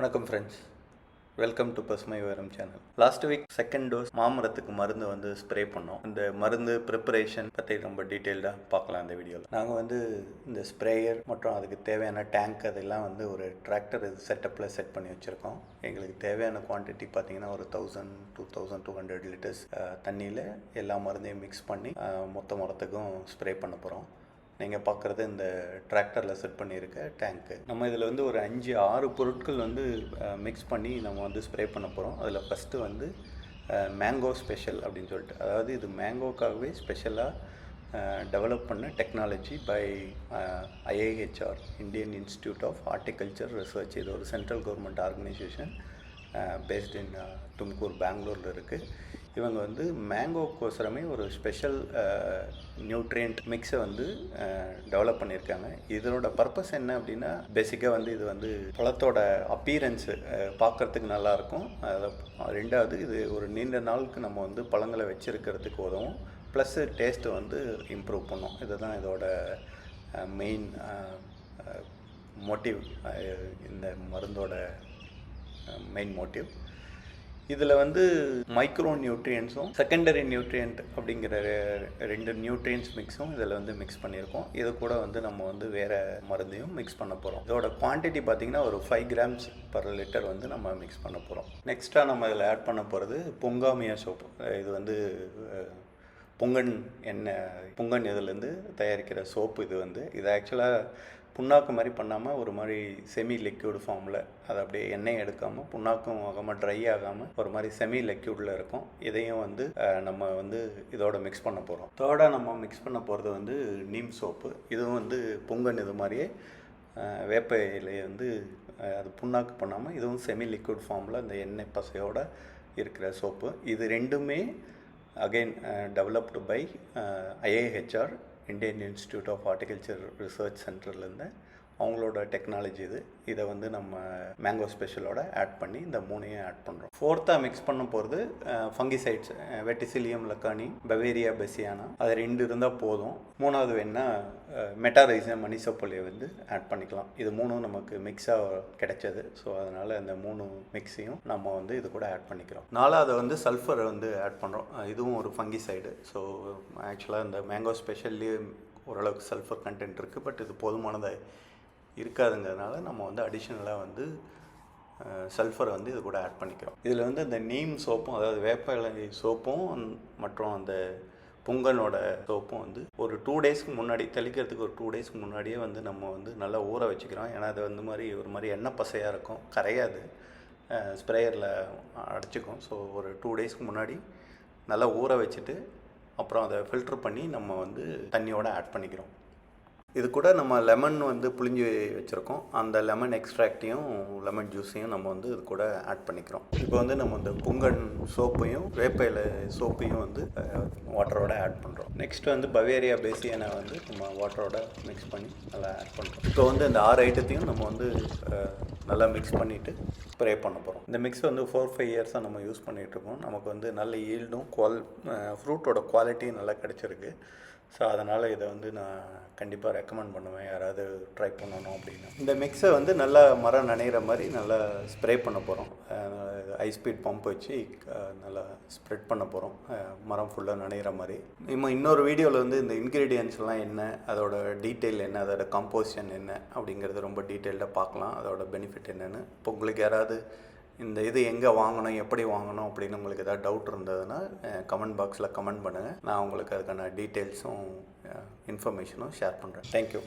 வணக்கம் friends, welcome to பசுமை உயரம் channel. Last week second dose மாமரத்துக்கு மருந்து வந்து ஸ்ப்ரே பண்ணோம். இந்த மருந்து ப்ரிப்பரேஷன் பற்றி ரொம்ப டீட்டெயில்டாக பார்க்கலாம் இந்த வீடியோவில். நாங்கள் இந்த ஸ்ப்ரேயர் மற்றும் அதுக்கு தேவையான டேங்க் அதெல்லாம் ஒரு டிராக்டர் செட்டப்பில் செட் பண்ணி வச்சுருக்கோம். எங்களுக்கு தேவையான குவான்டிட்டி பார்த்திங்கன்னா ஒரு 2200 லிட்டர்ஸ் தண்ணியில் எல்லா மருந்தையும் மிக்ஸ் பண்ணி மொத்த மரத்துக்கும் ஸ்ப்ரே பண்ண போகிறோம். நீங்கள் பார்க்குறது இந்த டிராக்டரில் செட் பண்ணியிருக்க டேங்க்கு. நம்ம இதில் ஒரு 5-6 பொருட்கள் மிக்ஸ் பண்ணி நம்ம ஸ்ப்ரே பண்ண போகிறோம். அதில் ஃபஸ்ட்டு மேங்கோ ஸ்பெஷல் அப்படின்னு சொல்லிட்டு, அதாவது இது மேங்கோக்காகவே ஸ்பெஷலாக டெவலப் பண்ண technology by IIHR, Indian institute of horticulture research. இது ஒரு central government organisation based in Tumkur, பெங்களூரில் இருக்குது. இவங்க மேங்கோக்கோசரமே ஒரு ஸ்பெஷல் நியூட்ரியன்ட் மிக்ஸை டெவலப் பண்ணியிருக்காங்க. இதனோட பர்பஸ் என்ன அப்படின்னா, பேசிக்காக இது பழத்தோட அப்பீரன்ஸு பார்க்குறதுக்கு நல்லாயிருக்கும். ரெண்டாவது, இது ஒரு நீண்ட நாளுக்கு நம்ம பழங்களை வச்சுருக்கிறதுக்கு உதவும். ப்ளஸ்ஸு டேஸ்ட்டு இம்ப்ரூவ் பண்ணும். இதுதான் இதோட மெயின் மோட்டிவ், இந்த மருந்தோட மெயின் மோட்டிவ். இதில் மைக்ரோ நியூட்ரியன்ஸும் செகண்டரி நியூட்ரியன்ட் அப்படிங்கிற 2 நியூட்ரியன்ஸ் மிக்ஸும் இதில் மிக்ஸ் பண்ணியிருக்கோம். இது கூட நம்ம வேறு மருந்தையும் மிக்ஸ் பண்ண போகிறோம். இதோட குவான்டிட்டி பார்த்திங்கன்னா ஒரு 5 grams per liter நம்ம மிக்ஸ் பண்ண போகிறோம். நெக்ஸ்ட்டாக நம்ம இதில் ஆட் பண்ண போகிறது பொங்காமியா சோப்பு. இது புங்கன் இதுலேருந்து தயாரிக்கிற சோப்பு. இது ஆக்சுவலாக புண்ணாக்கு மாதிரி பண்ணாமல் ஒரு மாதிரி செமி லிக்யூடு ஃபார்மில், அதை அப்படியே எண்ணெய் எடுக்காமல், புண்ணாக்கும் ஆகாமல், ட்ரை ஆகாமல் ஒரு மாதிரி செமி லிக்யூடில் இருக்கும். இதையும் நம்ம இதோட மிக்ஸ் பண்ண போகிறோம். தேர்டாக நம்ம மிக்ஸ் பண்ண போகிறது நீம் சோப்பு. இதுவும் பொங்கன் இது மாதிரியே வேப்ப இலையை அது புண்ணாக்கு பண்ணாமல், இதுவும் செமி லிக்யூட் ஃபார்மில் இந்த எண்ணெய் பசையோடு இருக்கிற சோப்பு. இது ரெண்டுமே again developed by IIHR, Indian institute of horticulture research சென்டர்லேருந்து அவங்களோட டெக்னாலஜி இதை நம்ம மேங்கோ ஸ்பெஷலோட ஆட் பண்ணி இந்த 3ஐயும் ஆட் பண்ணுறோம். ஃபோர்த்தாக மிக்ஸ் பண்ண போகிறது ஃபங்கிசைட்ஸ், வெட்டிசிலியம் லக்கானி, பவேரியா பெசியானா. அது 2 இருந்தால் போதும். 3வது வேணால் மெட்டாரைசம் மணிசப்பொலியை ஆட் பண்ணிக்கலாம். இது 3ம் நமக்கு மிக்ஸாக கிடைச்சது. ஸோ அதனால் இந்த 3 மிக்ஸையும் நம்ம இது கூட ஆட் பண்ணிக்கிறோம். 4வது சல்ஃபர் ஆட் பண்ணுறோம். இதுவும் ஒரு ஃபங்கிசைடு. ஸோ ஆக்சுவலாக இந்த மேங்கோ ஸ்பெஷல்லேயே ஓரளவுக்கு சல்ஃபர் கண்டென்ட் இருக்குது. பட் இது போதுமானதாக இருக்காதுங்கிறதுனால நம்ம அடிஷ்னலாக சல்ஃபரை இது கூட ஆட் பண்ணிக்கிறோம். இதில் இந்த நீம் சோப்பும், அதாவது வேப்ப இலை சோப்பும் மற்றும் அந்த புங்கனோட சோப்பும் ஒரு 2 daysக்கு முன்னாடி, தெளிக்கிறதுக்கு ஒரு 2 daysக்கு முன்னாடியே நம்ம நல்லா ஊற வச்சுக்கிறோம். ஏன்னா அது ஒரு மாதிரி எண்ணெய் பசையாக இருக்கும், கரையாது, ஸ்ப்ரேயரில் அடைச்சிக்கும். ஸோ ஒரு 2 daysக்கு முன்னாடி நல்லா ஊற வச்சுட்டு அப்புறம் அதை ஃபில்ட்ரு பண்ணி நம்ம தண்ணியோடு ஆட் பண்ணிக்கிறோம். இது கூட நம்ம லெமன் புளிஞ்சு வச்சுருக்கோம். அந்த லெமன் எக்ஸ்ட்ராக்டையும் லெமன் ஜூஸையும் நம்ம இது கூட ஆட் பண்ணிக்கிறோம். இப்போ நம்ம இந்த புங்கன் சோப்பையும் வேப்ப இலை சோப்பையும் வாட்டரோட ஆட் பண்ணுறோம். நெக்ஸ்ட் பவேரியா பெசியானா நம்ம வாட்டரோட மிக்ஸ் பண்ணி நல்லா ஆட் பண்ணுறோம். இப்போ இந்த 6 ஐட்டத்தையும் நம்ம நல்லா மிக்ஸ் பண்ணிவிட்டு ஸ்ப்ரே பண்ண போகிறோம். இந்த மிக்ஸ் 4-5 இயர்ஸாக நம்ம யூஸ் பண்ணிகிட்ருக்கோம். நமக்கு நல்ல ஈல்டும் ஃப்ரூட்டோட குவாலிட்டியும் நல்லா கிடச்சிருக்கு. ஸோ அதனால் இதை நான் கண்டிப்பாக ரெக்கமெண்ட் பண்ணுவேன், யாராவது ட்ரை பண்ணணும் அப்படின்னா. இந்த மிக்ஸை நல்லா மரம் நனைகிற மாதிரி நல்லா ஸ்ப்ரே பண்ண போகிறோம். ஹை ஸ்பீட் பம்ப் வச்சு நல்லா ஸ்ப்ரெட் பண்ண போகிறோம், மரம் ஃபுல்லாக நனைகிற மாதிரி. நம்ம இன்னொரு வீடியோவில் இந்த இன்க்ரீடியன்ஸ்லாம் என்ன, அதோட டீட்டெயில் என்ன, அதோட கம்போசிஷன் என்ன அப்படிங்கிறது ரொம்ப டீட்டெயில்டாக பார்க்கலாம், அதோட பெனிஃபிட் என்னென்னு. இப்போ உங்களுக்கு யாராவது இந்த எங்கே வாங்கணும், எப்படி வாங்கணும் அப்படின்னு உங்களுக்கு ஏதாவது டவுட் இருந்ததுன்னா கமெண்ட் பாக்ஸில் கமெண்ட் பண்ணுங்கள். நான் உங்களுக்கு அதுக்கான டீட்டெயில்ஸும் இன்ஃபர்மேஷனும் ஷேர் பண்ணுறேன். தேங்க்யூ.